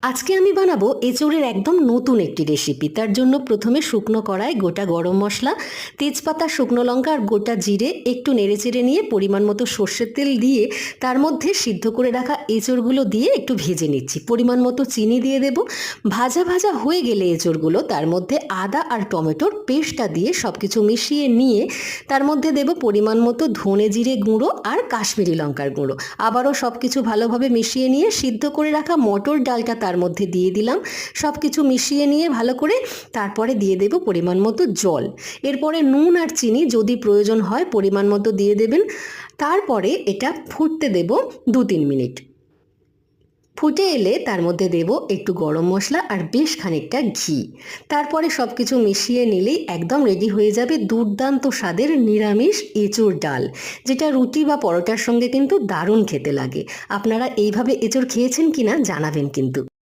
আজকে আমি বানাবো এঁচোড়ের একদম নতুন একটি রেসিপি। তার জন্য প্রথমে শুকনো কড়াই গোটা গরম মশলা, তেজপাতা, শুকনো লঙ্কা আর গোটা জিরে একটু নেড়েচেড়ে নিয়ে পরিমাণ মতো সর্ষের তেল দিয়ে তার মধ্যে সিদ্ধ করে রাখা এঁচোড়গুলো দিয়ে একটু ভেজে নিচ্ছি। পরিমাণ মতো চিনি দিয়ে দেব। ভাজা ভাজা হয়ে গেলে এঁচোড়গুলো তার মধ্যে আদা আর টমেটোর পেস্টটা দিয়ে সব কিছু মিশিয়ে নিয়ে তার মধ্যে দেব পরিমাণ মতো ধনে জিরে গুঁড়ো আর কাশ্মীরি লঙ্কার গুঁড়ো। আবারও সব কিছু ভালোভাবে মিশিয়ে নিয়ে সিদ্ধ করে রাখা মটর ডালটা তার মধ্যে দিয়ে দিলাম। সব কিছু মিশিয়ে নিয়ে ভালো করে তারপরে দিয়ে দেব পরিমাণ মতো জল। এরপরে নুন আর চিনি যদি প্রয়োজন হয় পরিমাণ মতো দিয়ে দেবেন। তারপরে এটা ফুটতে দেব 2-3 মিনিট। ফুটে এলে তার মধ্যে দেব একটু গরম মশলা আর বেশ খানিকটা ঘি। তারপরে সব কিছু মিশিয়ে নিলেই একদম রেডি হয়ে যাবে দুর্দান্ত স্বাদের নিরামিষ এঁচোড় ডাল, যেটা রুটি বা পরোটার সঙ্গে কিন্তু দারুণ খেতে লাগে। আপনারা এইভাবে এঁচোড় খেয়েছেন কিনা জানাবেন কিন্তু।